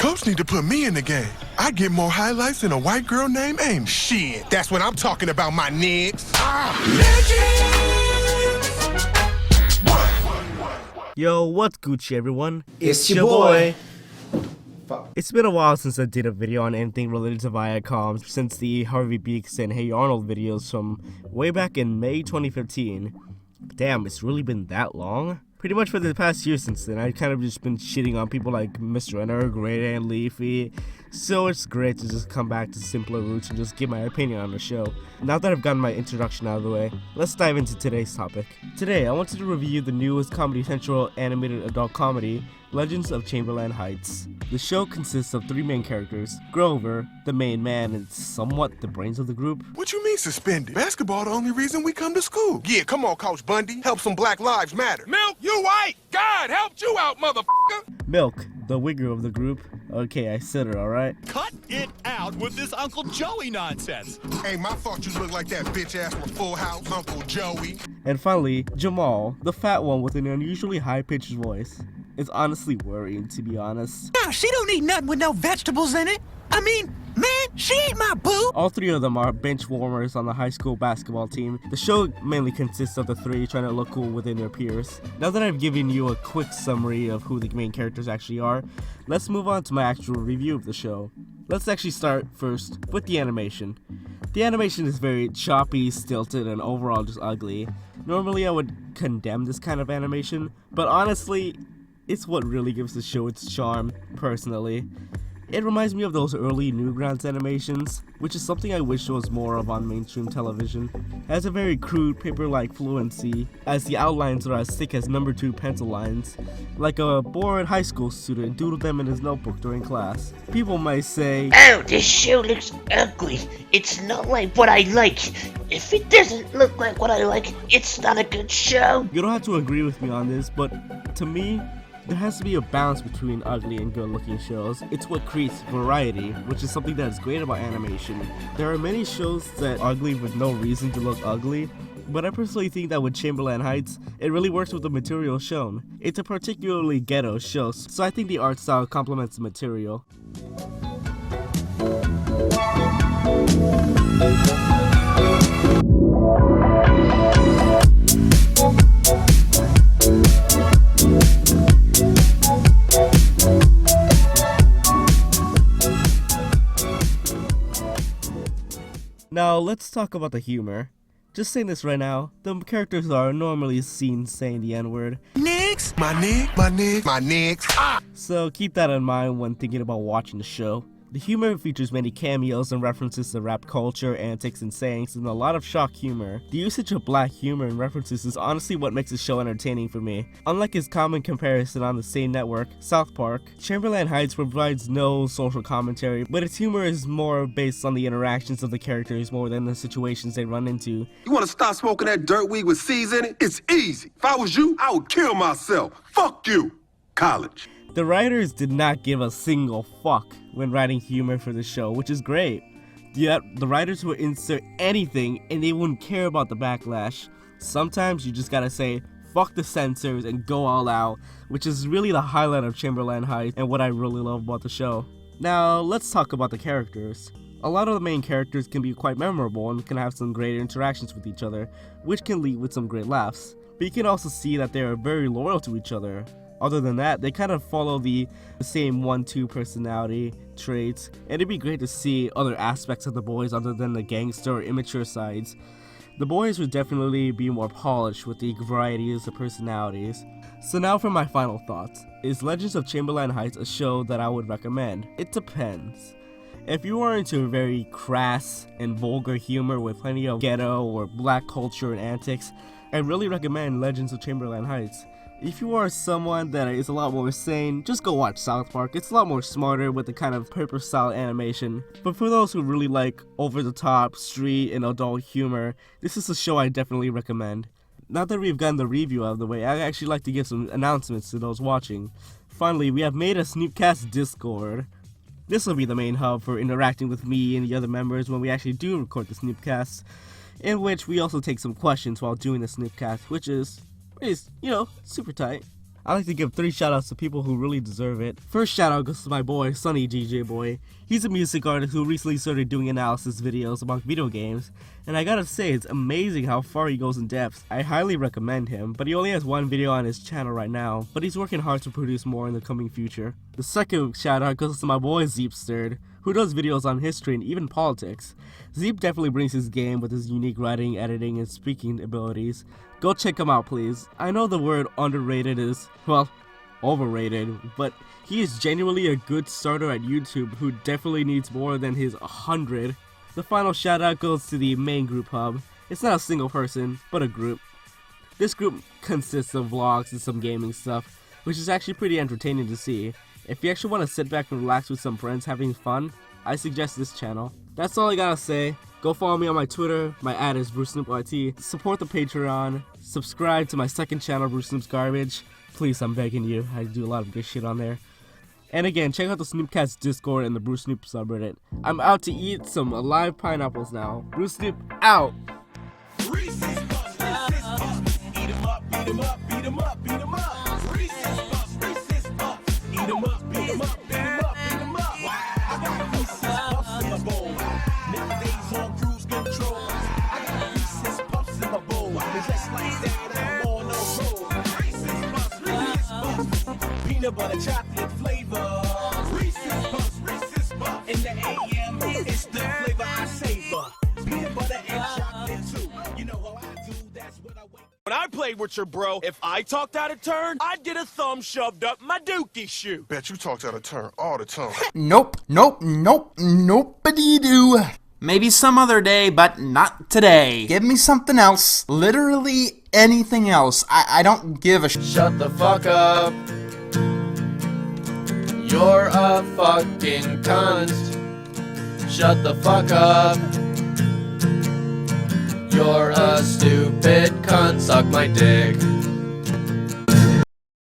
Coach need to put me in the game. I get more highlights than a white girl named Amy. Shit, that's what I'm talking about, my niggas. Yo, what's Gucci, everyone? It's your boy. It's been a while since I did a video on anything related to Viacom, since the Harvey Beaks and Hey Arnold videos from way back in May 2015. Damn, it's really been that long? Pretty much for the past year since then, I've kind of just been shitting on people like Mr. Renner, Great and Leafy, so it's great to just come back to simpler roots and just give my opinion on the show. Now that I've gotten my introduction out of the way, let's dive into today's topic. Today, I wanted to review the newest Comedy Central animated adult comedy, Legends of Chamberlain Heights. The show consists of three main characters: Grover, the main man and somewhat the brains of the group. What you mean suspended? Basketball the only reason we come to school. Yeah, come on, Coach Bundy. Help some Black Lives Matter. Milk, you white! God helped you out, motherfucker! Milk, the wigger of the group. Okay, I said it, alright? Cut it out with this Uncle Joey nonsense. Ain't my fault you look like that bitch ass from Full House, Uncle Joey. And finally, Jamal, the fat one with an unusually high-pitched voice. It's honestly worrying, to be honest. Nah, she don't eat nothing with no vegetables in it. I mean, man, she ain't my boo. All three of them are bench warmers on the high school basketball team. The show mainly consists of the three trying to look cool within their peers. Now that I've given you a quick summary of who the main characters actually are, let's move on to my actual review of the show. Let's actually start first with the animation. The animation is very choppy, stilted, and overall just ugly. Normally I would condemn this kind of animation, but honestly, it's what really gives the show its charm, personally. It reminds me of those early Newgrounds animations, which is something I wish there was more of on mainstream television. It has a very crude, paper-like fluency, as the outlines are as thick as number 2 pencil lines, like a bored high school student doodled them in his notebook during class. People might say, "Oh, this show looks ugly. It's not like what I like. If it doesn't look like what I like, it's not a good show." You don't have to agree with me on this, but to me, there has to be a balance between ugly and good-looking shows. It's what creates variety, which is something that is great about animation. There are many shows that are ugly with no reason to look ugly, but I personally think that with Chamberlain Heights, it really works with the material shown. It's a particularly ghetto show, so I think the art style complements the material. Now, let's talk about the humor. Just saying this right now, the characters are normally seen saying the N-word. Niggas? My niggas. Ah! So keep that in mind when thinking about watching the show. The humor features many cameos and references to rap culture, antics, and sayings, and a lot of shock humor. The usage of black humor and references is honestly what makes the show entertaining for me. Unlike its common comparison on the same network, South Park, Chamberlain Heights provides no social commentary, but its humor is more based on the interactions of the characters more than the situations they run into. You wanna stop smoking that dirt weed with C's in it? It's easy. If I was you, I would kill myself. Fuck you. College. The writers did not give a single fuck when writing humor for the show, which is great. Yet, the writers would insert anything and they wouldn't care about the backlash. Sometimes you just gotta say, fuck the censors and go all out, which is really the highlight of Chamberlain Heights and what I really love about the show. Now, let's talk about the characters. A lot of the main characters can be quite memorable and can have some great interactions with each other, which can lead with some great laughs. But you can also see that they are very loyal to each other. Other than that, they kind of follow the same 1-2 personality traits, and it'd be great to see other aspects of the boys other than the gangster or immature sides. The boys would definitely be more polished with the varieties of personalities. So now for my final thoughts. Is Legends of Chamberlain Heights a show that I would recommend? It depends. If you are into very crass and vulgar humor with plenty of ghetto or black culture and antics, I really recommend Legends of Chamberlain Heights. If you are someone that is a lot more sane, just go watch South Park. It's a lot more smarter with the kind of paper-style animation. But for those who really like over-the-top, street, and adult humor, this is a show I definitely recommend. Now that we've gotten the review out of the way, I'd actually like to give some announcements to those watching. Finally, we have made a Snoopcast Discord. This will be the main hub for interacting with me and the other members when we actually do record the Snoopcast, in which we also take some questions while doing the Snoopcast, which is, you know, super tight. I like to give 3 shoutouts to people who really deserve it. First shoutout goes to my boy, SunnyDJBoy. He's a music artist who recently started doing analysis videos about video games, and I gotta say, it's amazing how far he goes in depth. I highly recommend him, but he only has 1 video on his channel right now, but he's working hard to produce more in the coming future. The second shoutout goes to my boy Zeepsterd, who does videos on history and even politics. Zeep definitely brings his game with his unique writing, editing, and speaking abilities. Go check him out, please. I know the word underrated is, well, overrated, but he is genuinely a good starter at YouTube who definitely needs more than his 100. The final shout out goes to the main group hub. It's not a single person, but a group. This group consists of vlogs and some gaming stuff, which is actually pretty entertaining to see. If you actually want to sit back and relax with some friends having fun, I suggest this channel. That's all I gotta say. Go follow me on my Twitter, my ad is BrucesnoopYT, support the Patreon, subscribe to my second channel, Brucesnoop's Garbage. Please, I'm begging you, I do a lot of good shit on there. And again, check out the Snoopcast Discord and the Brucesnoop subreddit. I'm out to eat some live pineapples now. Brucesnoop out! Reese's Puffs, eat 'em up, beat 'em up, beat 'em up, beat 'em up. Reese's Puffs, eat 'em up, beat 'em up, beat 'em up, beat 'em up. I got Reese's Puffs in my bowl. Nowadays on cruise control. I got Reese's Puffs in my bowl. Just like that, I'm on a roll. Reese's Puffs, peanut butter chocolate flavor. Reese's Puffs, in the AM, it's the flavor I savor. Peanut butter and chocolate too. You know how I do, that's what I wait. When I played with your bro, if I talked out of turn, I'd get a thumb shoved up my dookie shoe. Bet you talked out of turn all the time. Nope, nope, nope, nobody do. Maybe some other day, but not today. Give me something else. Literally anything else. I don't give a Shut the fuck up. You're a fucking cunt. Shut the fuck up. You're a stupid cunt. Suck my dick.